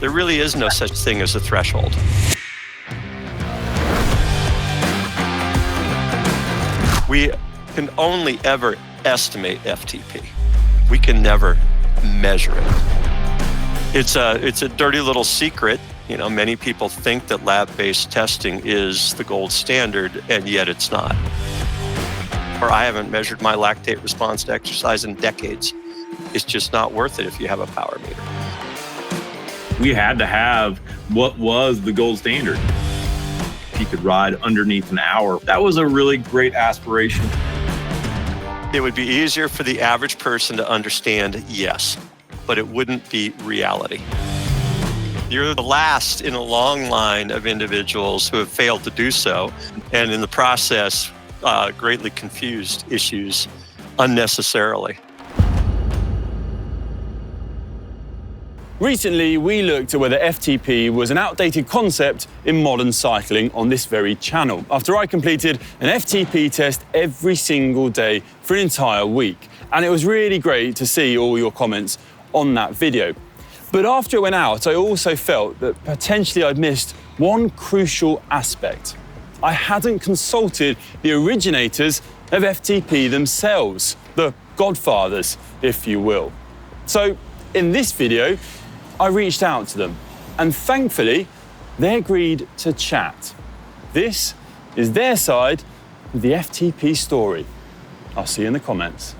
There really is no such thing as a threshold. We can only ever estimate FTP. We can never measure it. It's a dirty little secret. You know, many people think that lab-based testing is the gold standard, and yet it's not. Or I haven't measured my lactate response to exercise in decades. It's just not worth it if you have a power meter. We had to have what was the gold standard. If you could ride underneath an hour, that was a really great aspiration. It would be easier for the average person to understand, yes, but it wouldn't be reality. You're the last in a long line of individuals who have failed to do so, and in the process, greatly confused issues unnecessarily. Recently, we looked at whether FTP was an outdated concept in modern cycling on this very channel, after I completed an FTP test every single day for an entire week. And it was really great to see all your comments on that video. But after it went out, I also felt that potentially I'd missed one crucial aspect. I hadn't consulted the originators of FTP themselves, the Godfathers, if you will. So in this video, I reached out to them, and thankfully, they agreed to chat. This is their side of the FTP story. I'll see you in the comments.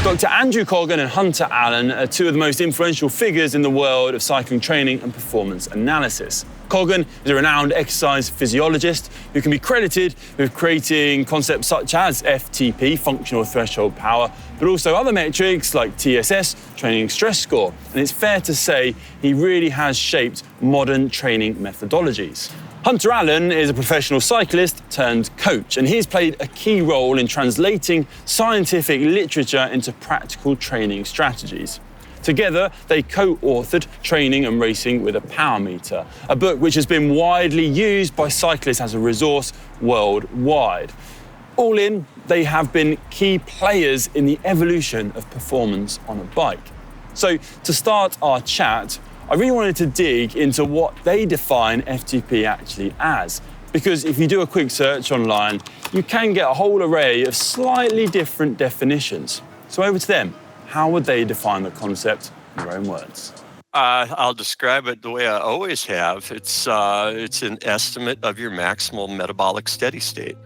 Dr. Andrew Coggan and Hunter Allen are two of the most influential figures in the world of cycling training and performance analysis. Coggan is a renowned exercise physiologist who can be credited with creating concepts such as FTP, functional threshold power, but also other metrics like TSS, training stress score. And it's fair to say he really has shaped modern training methodologies. Hunter Allen is a professional cyclist turned coach, and he's played a key role in translating scientific literature into practical training strategies. Together, they co-authored Training and Racing with a Power Meter, a book which has been widely used by cyclists as a resource worldwide. All in, they have been key players in the evolution of performance on a bike. So to start our chat, I really wanted to dig into what they define FTP actually as, because if you do a quick search online, you can get a whole array of slightly different definitions. So over to them. How would they define the concept in their own words? I'll describe it the way I always have. It's an estimate of your maximal metabolic steady state.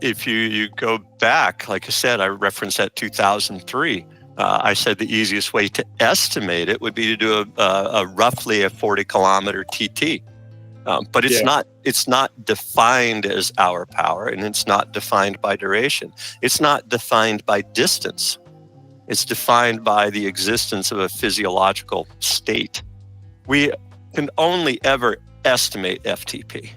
If you go back, like I said, I referenced that 2003. I said the easiest way to estimate it would be to do a roughly a 40-kilometer TT. But it's not defined as hour power, and it's not defined by duration. It's not defined by distance. It's defined by the existence of a physiological state. We can only ever estimate FTP.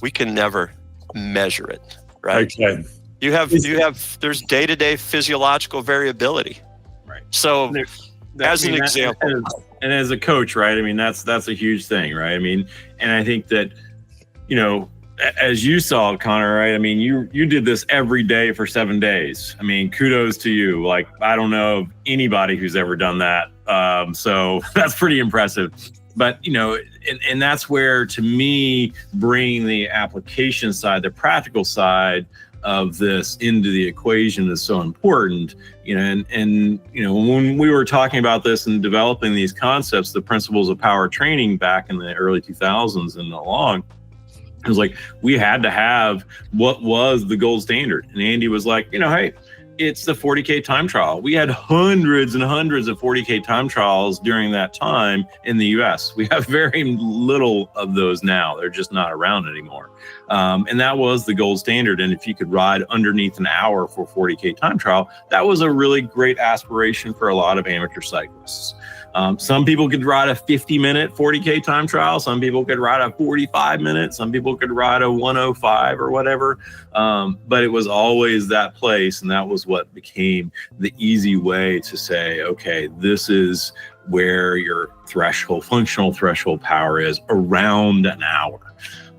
We can never measure it, right? Okay. There's day-to-day physiological variability. Right. So as an example. And as a coach, right? I mean, that's a huge thing, right? I mean, and I think that, you know, as you saw, Connor, right? I mean, you did this every day for 7 days. I mean, kudos to you. Like, I don't know of anybody who's ever done that. So that's pretty impressive. But, you know, and that's where, to me, bringing the application side, the practical side of this into the equation is so important, you know, and you know, when we were talking about this and developing these concepts, the principles of power training back in the early 2000s and along, it was like, we had to have what was the gold standard. And Andy was like, you know, hey, it's the 40K time trial. We had hundreds and hundreds of 40K time trials during that time in the US. We have very little of those now. They're just not around anymore. And that was the gold standard. And if you could ride underneath an hour for 40K time trial, that was a really great aspiration for a lot of amateur cyclists. Some people could ride a 50-minute 40K time trial. Some people could ride a 45-minute. Some people could ride a 105 or whatever. But it was always that place. And that was what became the easy way to say, okay, this is where your threshold, functional threshold power is around an hour.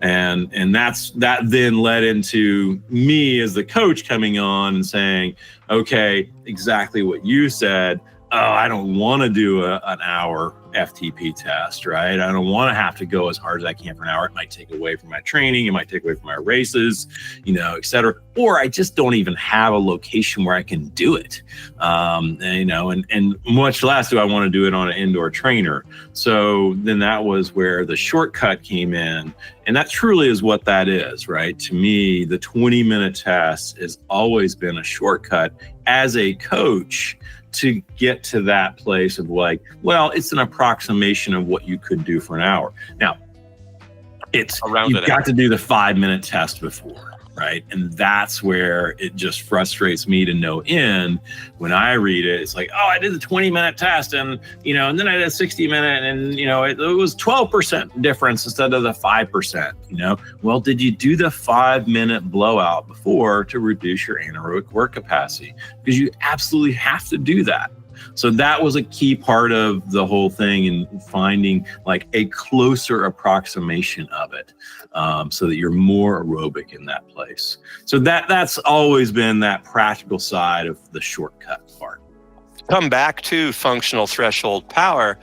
And that then led into me as the coach coming on and saying, okay, exactly what you said. Oh, I don't want to do an hour FTP test, right? I don't want to have to go as hard as I can for an hour. It might take away from my training. It might take away from my races, et cetera. Or I just don't even have a location where I can do it, and much less do I want to do it on an indoor trainer. So then that was where the shortcut came in. And that truly is what that is, right? To me, the 20-minute test has always been a shortcut as a coach to get to that place of like, well, it's an approximation of what you could do for an hour. Now, you've got to do the 5-minute test before, right? And that's where it just frustrates me to no end. When I read it, it's like, oh, I did the 20-minute test and then I did a 60-minute and, it was 12% difference instead of the 5%, Well, did you do the 5-minute blowout before to reduce your anaerobic work capacity? Because you absolutely have to do that. So that was a key part of the whole thing and finding like a closer approximation of it, so that you're more aerobic in that place. So that's always been that practical side of the shortcut part. Come back to functional threshold power.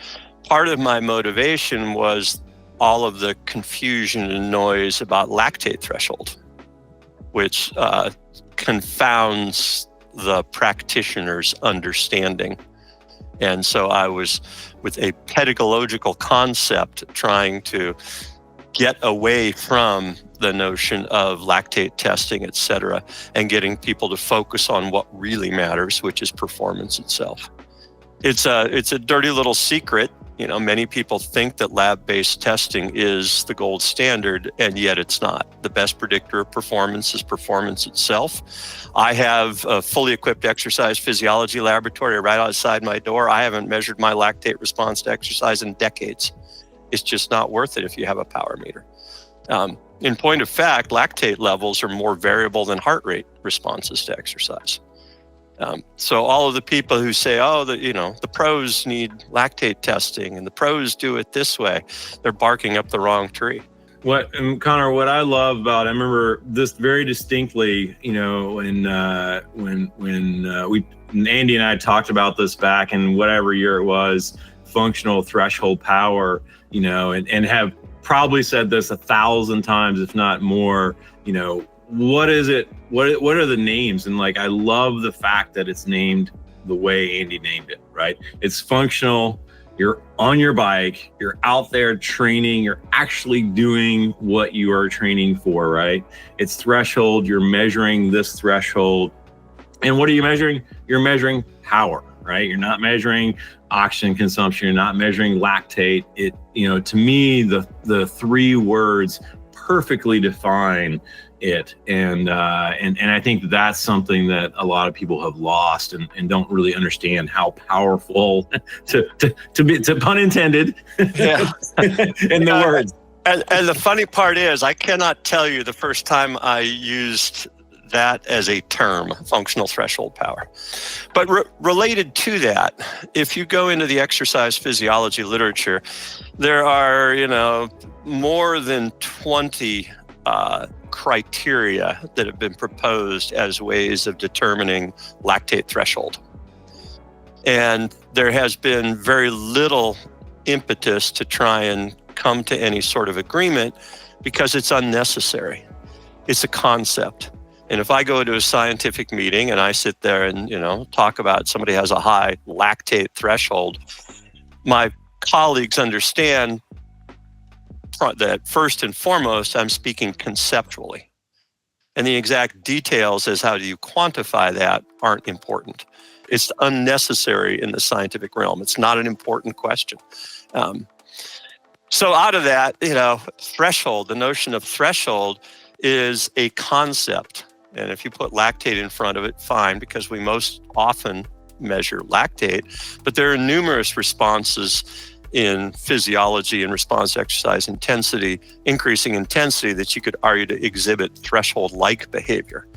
Part of my motivation was all of the confusion and noise about lactate threshold, which confounds the practitioner's understanding. And so I was, with a pedagogical concept, trying to get away from the notion of lactate testing, et cetera, and getting people to focus on what really matters, which is performance itself. It's a dirty little secret. Many people think that lab-based testing is the gold standard, and yet it's not. The best predictor of performance is performance itself. I have a fully equipped exercise physiology laboratory right outside my door. I haven't measured my lactate response to exercise in decades. It's just not worth it if you have a power meter. In point of fact, lactate levels are more variable than heart rate responses to exercise. So all of the people who say, the pros need lactate testing and the pros do it this way, they're barking up the wrong tree. Connor, what I love about, I remember this very distinctly, when Andy and I talked about this back in whatever year it was, functional threshold power, and have probably said this 1,000 times, if not more, what is it? What are the names? And I love the fact that it's named the way Andy named it, right? It's functional. You're on your bike, you're out there training, you're actually doing what you are training for, right? It's threshold, you're measuring this threshold. And what are you measuring? You're measuring power, right? You're not measuring oxygen consumption, you're not measuring lactate. To me, the three words perfectly define it. And I think that's something that a lot of people have lost and don't really understand how powerful to pun intended Yeah. in the words. And the funny part is, I cannot tell you the first time I used that as a term, functional threshold power. But related to that, if you go into the exercise physiology literature, there are, more than 20 criteria that have been proposed as ways of determining lactate threshold. And there has been very little impetus to try and come to any sort of agreement because it's unnecessary. It's a concept. And if I go to a scientific meeting and I sit there and, talk about somebody has a high lactate threshold, my colleagues understand that first and foremost, I'm speaking conceptually. And the exact details as how do you quantify that aren't important. It's unnecessary in the scientific realm. It's not an important question. So out of that, threshold, the notion of threshold is a concept. And if you put lactate in front of it, fine, because we most often measure lactate. But there are numerous responses in physiology in response to exercise intensity, increasing intensity, that you could argue to exhibit threshold-like behavior.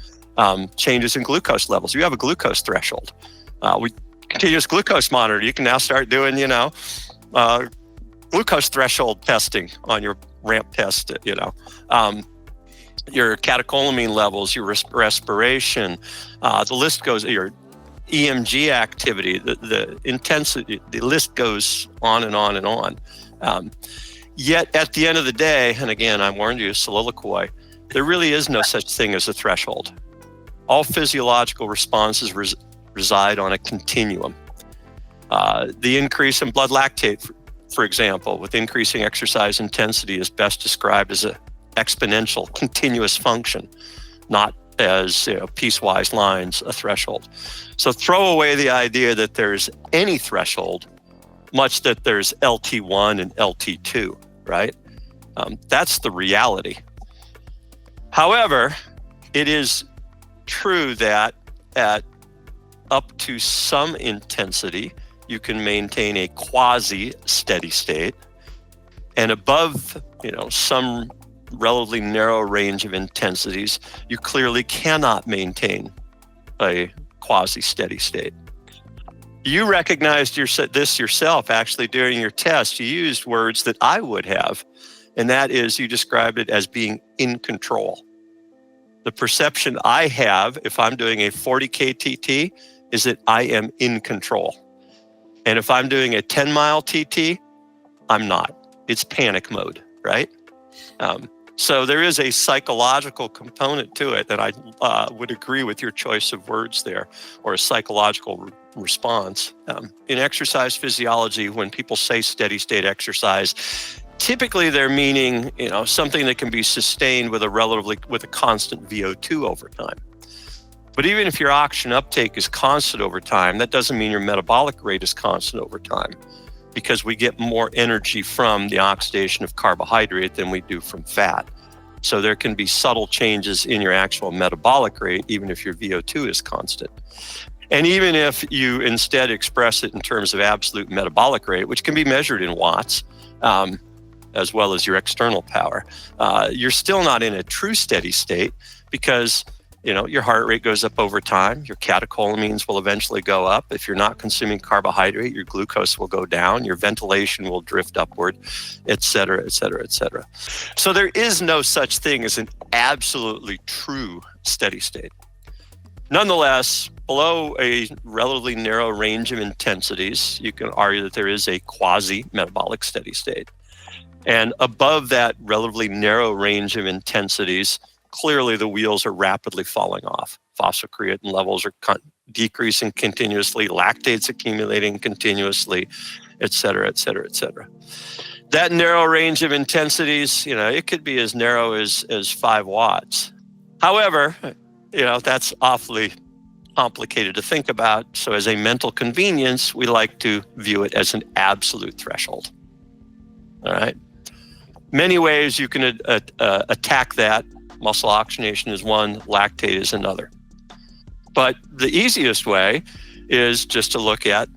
Changes in glucose levels. You have a glucose threshold. Continuous glucose monitor. You can now start doing, glucose threshold testing on your ramp test, your catecholamine levels, your respiration, the list goes, your EMG activity, the intensity, the list goes on and on and on. Yet at the end of the day, and again, I warned you, soliloquy, there really is no such thing as a threshold. All physiological responses reside on a continuum. The increase in blood lactate, for example, with increasing exercise intensity is best described as an exponential continuous function, not as piecewise lines, a threshold. So throw away the idea that there's any threshold, much that there's LT1 and LT2, right? That's the reality. However, it is true that at up to some intensity, you can maintain a quasi-steady state, and above, some relatively narrow range of intensities, you clearly cannot maintain a quasi-steady state. You recognized this yourself, actually, during your test. You used words that I would have, and that is, you described it as being in control. The perception I have if I'm doing a 40K TT is that I am in control. And if I'm doing a 10-mile TT, I'm not. It's panic mode, right? So there is a psychological component to it that I would agree with your choice of words there, or a psychological response. In exercise physiology, when people say steady state exercise, typically they're meaning, something that can be sustained with a constant VO2 over time. But even if your oxygen uptake is constant over time, that doesn't mean your metabolic rate is constant over time, because we get more energy from the oxidation of carbohydrate than we do from fat. So there can be subtle changes in your actual metabolic rate, even if your VO2 is constant. And even if you instead express it in terms of absolute metabolic rate, which can be measured in watts, as well as your external power, you're still not in a true steady state, because your heart rate goes up over time. Your catecholamines will eventually go up. If you're not consuming carbohydrate, your glucose will go down. Your ventilation will drift upward, et cetera, et cetera, et cetera. So there is no such thing as an absolutely true steady state. Nonetheless, below a relatively narrow range of intensities, you can argue that there is a quasi-metabolic steady state. And above that relatively narrow range of intensities, clearly the wheels are rapidly falling off. Phosphocreatine levels are decreasing continuously, lactates accumulating continuously, et cetera, et cetera, et cetera. That narrow range of intensities, it could be as narrow as 5 watts. However, that's awfully complicated to think about. So as a mental convenience, we like to view it as an absolute threshold. All right. Many ways you can attack that. Muscle oxygenation is one, lactate is another. But the easiest way is just to look at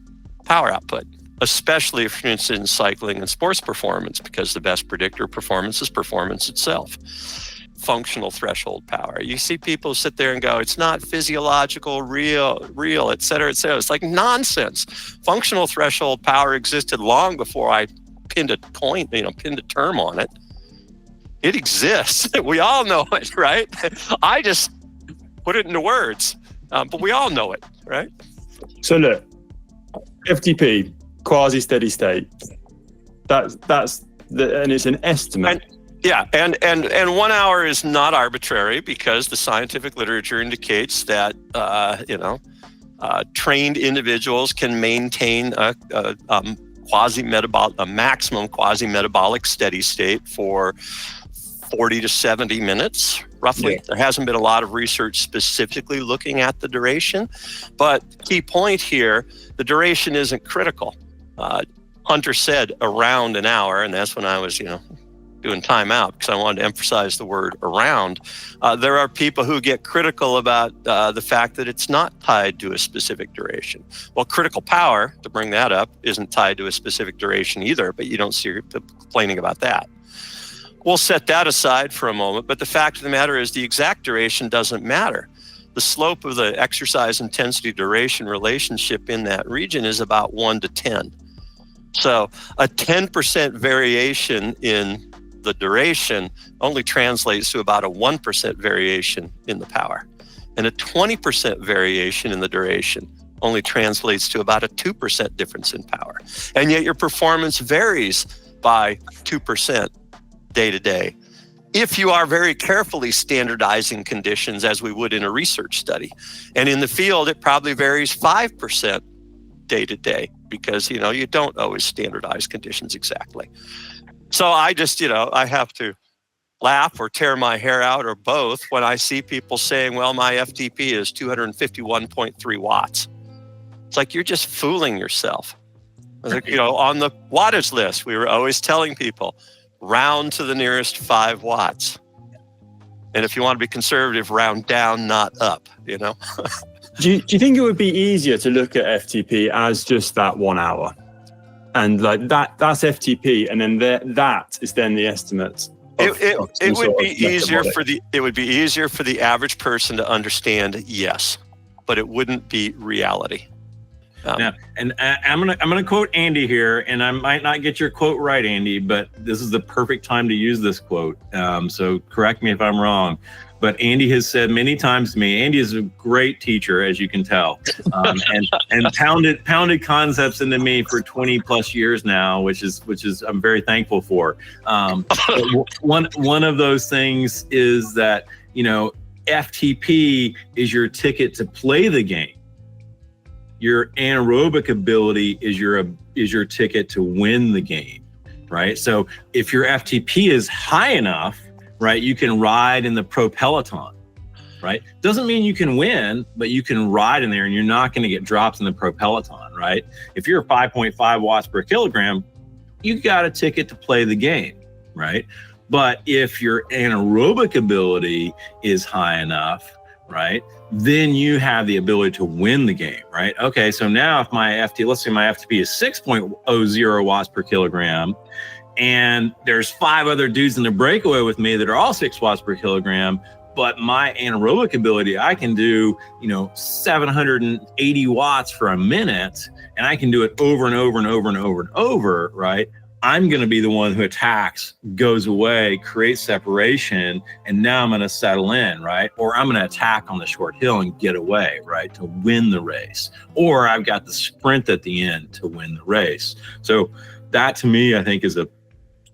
power output, especially if you're interested in cycling and sports performance, because the best predictor of performance is performance itself. Functional threshold power. You see people sit there and go, it's not physiological, real, et cetera, et cetera. It's like nonsense. Functional threshold power existed long before I pinned a term on it. It exists. We all know it, right? I just put it into words, but we all know it, right? So look, FTP, quasi-steady state. And it's an estimate. And 1 hour is not arbitrary, because the scientific literature indicates that trained individuals can maintain a maximum quasi-metabolic steady state for 40 to 70 minutes, roughly. Yeah. There hasn't been a lot of research specifically looking at the duration, but key point here, the duration isn't critical. Hunter said around an hour, and that's when I was, doing timeout, because I wanted to emphasize the word around. There are people who get critical about the fact that it's not tied to a specific duration. Well, critical power, to bring that up, isn't tied to a specific duration either, but you don't see people complaining about that. We'll set that aside for a moment, but the fact of the matter is the exact duration doesn't matter. The slope of the exercise intensity duration relationship in that region is about 1 to 10. So a 10% variation in the duration only translates to about a 1% variation in the power. And a 20% variation in the duration only translates to about a 2% difference in power. And yet your performance varies by 2% day to day, if you are very carefully standardizing conditions as we would in a research study. And in the field, it probably varies 5% day to day because, you don't always standardize conditions exactly. So I just, I have to laugh or tear my hair out or both when I see people saying, well, my FTP is 251.3 watts. It's like, you're just fooling yourself. Like, on the wattage list, we were always telling people, round to the nearest 5 watts. And if you want to be conservative, round down, not up, Do you think it would be easier to look at FTP as just that 1 hour? And like that's FTP, and then that is then the estimate. It would be easier for the average person to understand, yes, but it wouldn't be reality. Now, and I'm gonna quote Andy here, and I might not get your quote right, Andy, but this is the perfect time to use this quote. So correct me if I'm wrong. But Andy has said many times to me, Andy is a great teacher, as you can tell, and pounded concepts into me for 20 plus years now, which is I'm very thankful for. One of those things is that, FTP is your ticket to play the game. Your anaerobic ability is your ticket to win the game, right? So if your FTP is high enough, right, you can ride in the pro peloton, right? Doesn't mean you can win, but you can ride in there and you're not going to get drops in the pro peloton, right? If you're 5.5 watts per kilogram, you got a ticket to play the game, right? But if your anaerobic ability is high enough, right, then you have the ability to win the game, right? Okay, so now if let's say my FTP is 6.00 watts per kilogram, and there's 5 other dudes in the breakaway with me that are all 6 watts per kilogram, but my anaerobic ability, I can do, 780 watts for a minute, and I can do it over and over and over and over and over, right? I'm going to be the one who attacks, goes away, creates separation, and now I'm going to settle in, right? Or I'm going to attack on the short hill and get away, right, to win the race. Or I've got the sprint at the end to win the race. So that, to me, I think is a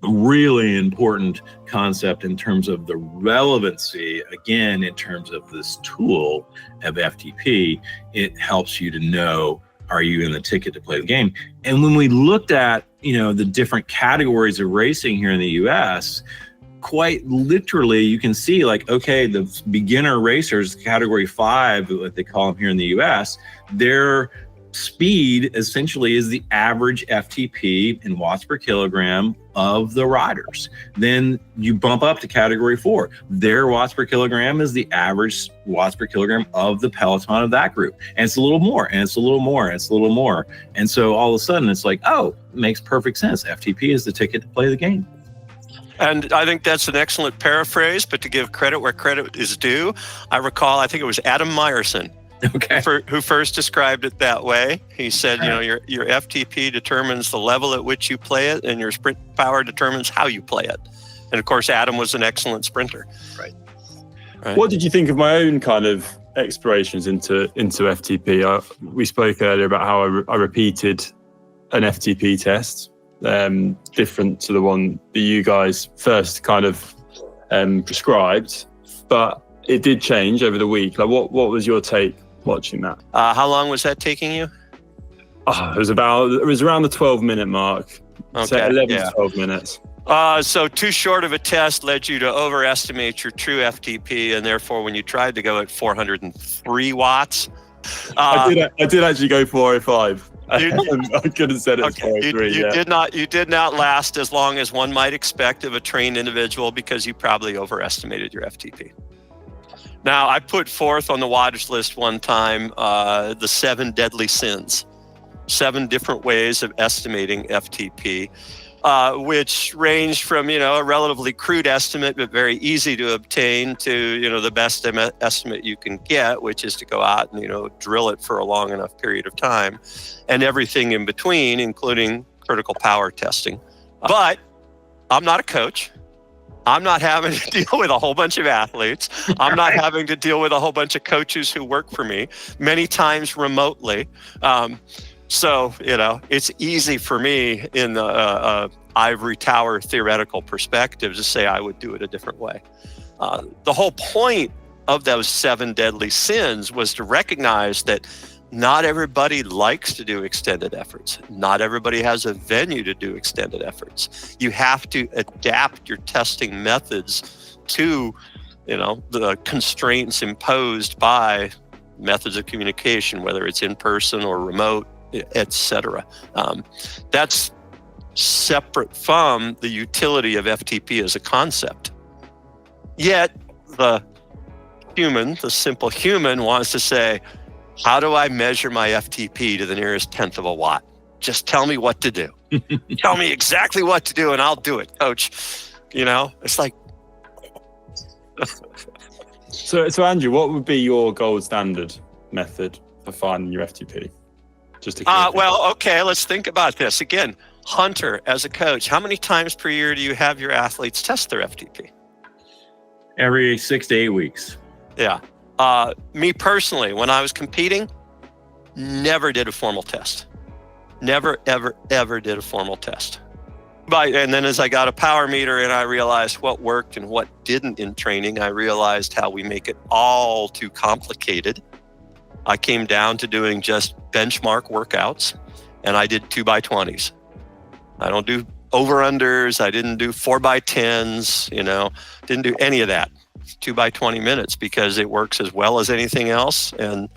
really important concept in terms of the relevancy, again, in terms of this tool of FTP. It helps you to know, are you in the ticket to play the game? And when we looked at, the different categories of racing here in the US, quite literally, you can see like, okay, the beginner racers, category 5, what they call them here in the US, their speed essentially is the average FTP in watts per kilogram of the riders. Then you bump up to category 4. Their watts per kilogram is the average watts per kilogram of the peloton of that group. And it's a little more, and it's a little more, and it's a little more. And so all of a sudden it's like, oh, it makes perfect sense. FTP is the ticket to play the game. And I think that's an excellent paraphrase, but to give credit where credit is due, I think it was Adam Meyerson, okay, who first described it that way. He said, your FTP determines the level at which you play it, and your sprint power determines how you play it. And of course, Adam was an excellent sprinter. Right. What did you think of my own kind of explorations into FTP? We spoke earlier about how I repeated an FTP test, different to the one that you guys first kind of prescribed, but it did change over the week. Like, what was your take watching that? How long was that taking you? It was around the 12-minute mark. Okay, so 11 to 12 minutes. So too short of a test led you to overestimate your true FTP, and therefore when you tried to go at 403 watts. I did actually go 405. I could have said it was 403. You did not last as long as one might expect of a trained individual because you probably overestimated your FTP. Now, I put forth on the wattage list one time the 7 deadly sins, 7 different ways of estimating FTP, which range from, a relatively crude estimate, but very easy to obtain, to, the best estimate you can get, which is to go out and, drill it for a long enough period of time, and everything in between, including critical power testing. But I'm not a coach. I'm not having to deal with a whole bunch of athletes. I'm not having to deal with a whole bunch of coaches who work for me, many times remotely. So, it's easy for me in the ivory tower theoretical perspective to say I would do it a different way. The whole point of those 7 deadly sins was to recognize that not everybody likes to do extended efforts. Not everybody has a venue to do extended efforts. You have to adapt your testing methods to, the constraints imposed by methods of communication, whether it's in person or remote, etc. That's separate from the utility of FTP as a concept. Yet the simple human wants to say, how do I measure my FTP to the nearest 1/10 of a watt? Just tell me what to do. Tell me exactly what to do and I'll do it, coach. It's like. So Andrew, what would be your gold standard method for finding your FTP? Just to okay, let's think about this. Again, Hunter, as a coach, how many times per year do you have your athletes test their FTP? Every 6 to 8 weeks. Yeah. Me personally, when I was competing, never did a formal test. Never, ever, ever did a formal test. And then as I got a power meter and I realized what worked and what didn't in training, I realized how we make it all too complicated. I came down to doing just benchmark workouts, and I did 2x20s. I don't do over-unders. I didn't do 4x10s, didn't do any of that. 2x20 minutes because it works as well as anything else. And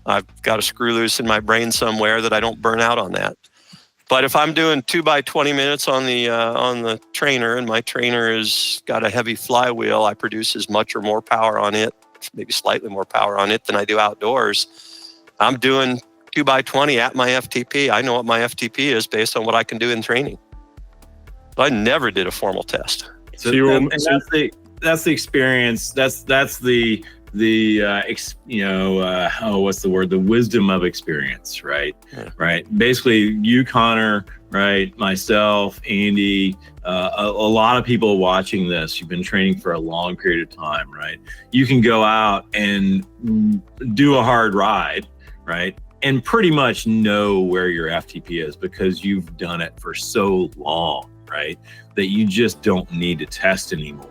I've got a screw loose in my brain somewhere that I don't burn out on that. But if I'm doing 2x20 minutes on the trainer, and my trainer has got a heavy flywheel, I produce as much or more power on it, maybe slightly more power on it than I do outdoors. I'm doing 2x20 at my FTP. I know what my FTP is based on what I can do in training. But I never did a formal test. So that's the experience. That's the what's the word? The wisdom of experience, right? Yeah. Right. Basically, you, Conor, right? Myself, Andy, a lot of people watching this. You've been training for a long period of time, right? You can go out and do a hard ride, right? And pretty much know where your FTP is because you've done it for so long, right? That you just don't need to test anymore.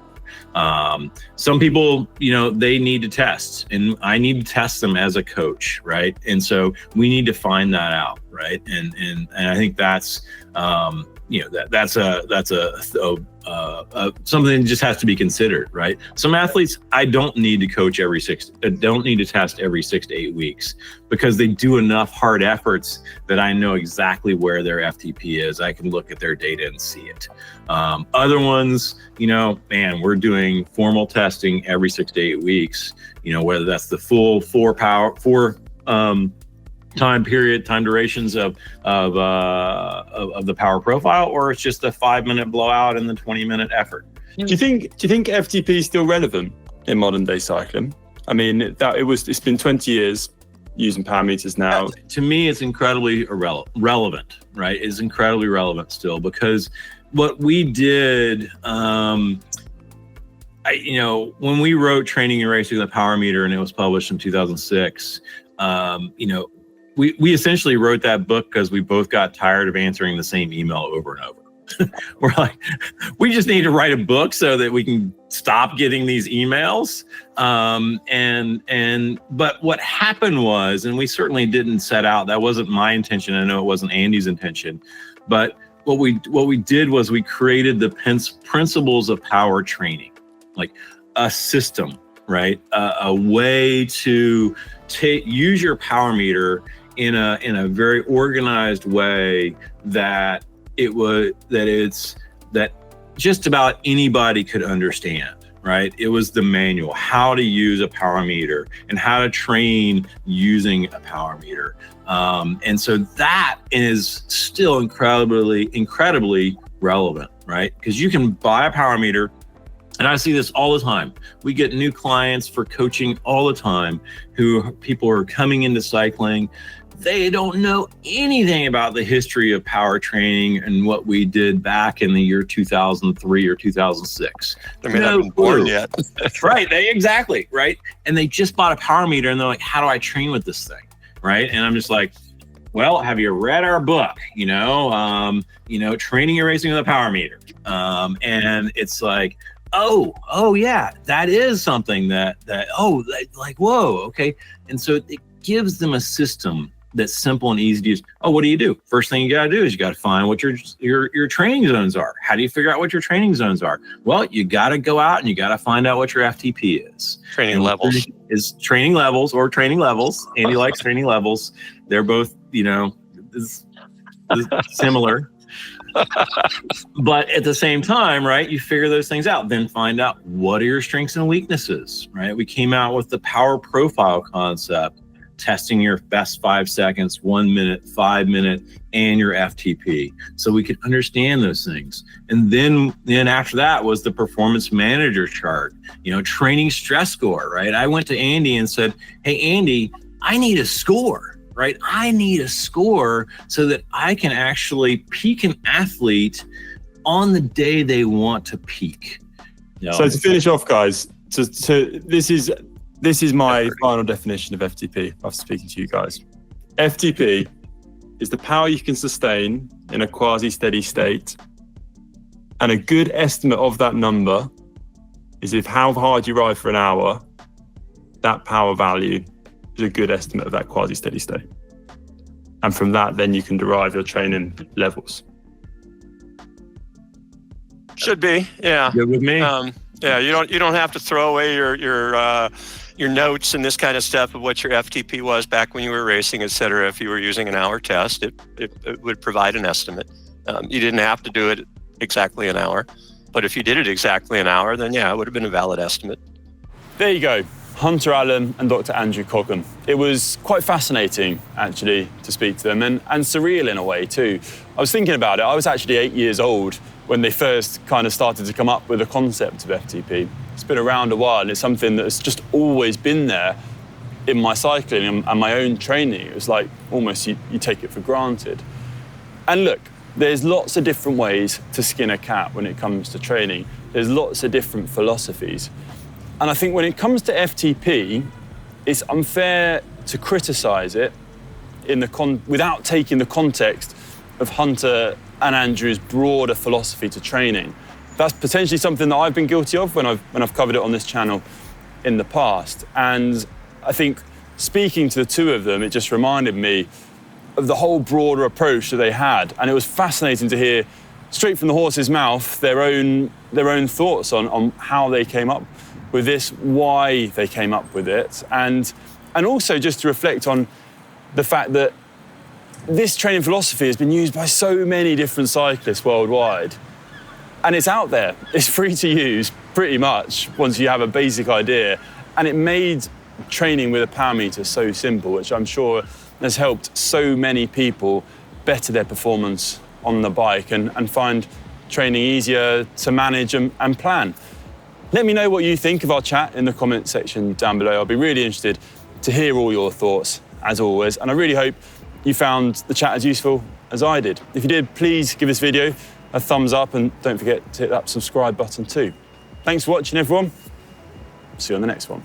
Some people, they need to test, and I need to test them as a coach, right? And so we need to find that out, right? And I think that's that's something that just has to be considered, right? Some athletes, I don't need to coach don't need to test every 6 to 8 weeks because they do enough hard efforts that I know exactly where their FTP is. I can look at their data and see it. Other ones, we're doing formal testing every 6 to 8 weeks, whether that's the full time durations of the power profile, or it's just a 5-minute blowout and the 20-minute effort. Do you think FTP is still relevant in modern day cycling? I mean, it's been 20 years using power meters now. To me, it's incredibly relevant, right? It's incredibly relevant still because what we did, when we wrote Training and Racing the Power Meter and it was published in 2006, we essentially wrote that book because we both got tired of answering the same email over and over. We're like, we just need to write a book so that we can stop getting these emails. But what happened was, and we certainly didn't set out, that wasn't my intention. I know it wasn't Andy's intention, but what we did was we created the principles of power training, like a system, right? A way to use your power meter in a very organized way that just about anybody could understand, right? It was the manual, how to use a power meter and how to train using a power meter. And so that is still incredibly relevant, right? Because you can buy a power meter, and I see this all the time. We get new clients for coaching all the time people are coming into cycling. they don't know anything about the history of power training and what we did back in the year 2003 or 2006. I mean, I've been born yet. Right, exactly, right? And they just bought a power meter and they're like, how do I train with this thing, right? And I'm just like, well, have you read our book, training and racing with a power meter? And it's like, oh yeah, that is something that whoa, okay. And so it gives them a system that's simple and easy to use. Oh, what do you do? First thing you got to do is you got to find what your training zones are. How do you figure out what your training zones are? Well, you got to go out and you got to find out what your FTP is. Training levels. Is training levels or training levels. Andy likes training levels. They're both, is similar. But at the same time, right, you figure those things out, then find out what are your strengths and weaknesses, right? We came out with the power profile concept, testing your best 5 seconds, 1 minute, 5 minute, and your FTP. So we could understand those things. And then after that was the performance manager chart, training stress score, right? I went to Andy and said, hey, Andy, I need a score. Right? I need a score so that I can actually peak an athlete on the day they want to peak. So to finish off, guys, this is my final definition of FTP after speaking to you guys. FTP is the power you can sustain in a quasi-steady state. And a good estimate of that number is if how hard you ride for an hour, that power value is a good estimate of that quasi-steady state. And from that, then you can derive your training levels. Should be, yeah. Good with me. Yeah, you don't have to throw away your notes and this kind of stuff of what your FTP was back when you were racing, et cetera. If you were using an hour test, it would provide an estimate. You didn't have to do it exactly an hour, but if you did it exactly an hour, then yeah, it would have been a valid estimate. There you go. Hunter Allen and Dr. Andrew Coggan. It was quite fascinating, actually, to speak to them and surreal in a way, too. I was thinking about it. I was actually 8 years old when they first kind of started to come up with the concept of FTP. It's been around a while, and it's something that's just always been there in my cycling and my own training. It was like almost you take it for granted. And look, there's lots of different ways to skin a cat when it comes to training. There's lots of different philosophies. And I think when it comes to FTP, it's unfair to criticize it without taking the context of Hunter and Andrew's broader philosophy to training. That's potentially something that I've been guilty of when I've covered it on this channel in the past. And I think speaking to the two of them, it just reminded me of the whole broader approach that they had. And it was fascinating to hear straight from the horse's mouth their own thoughts on how they came up with this, why they came up with it, and also just to reflect on the fact that this training philosophy has been used by so many different cyclists worldwide. And it's out there. It's free to use, pretty much, once you have a basic idea. And it made training with a power meter so simple, which I'm sure has helped so many people better their performance on the bike and find training easier to manage and plan. Let me know what you think of our chat in the comment section down below. I'll be really interested to hear all your thoughts, as always. And I really hope you found the chat as useful as I did. If you did, please give this video a thumbs up and don't forget to hit that subscribe button too. Thanks for watching, everyone. See you on the next one.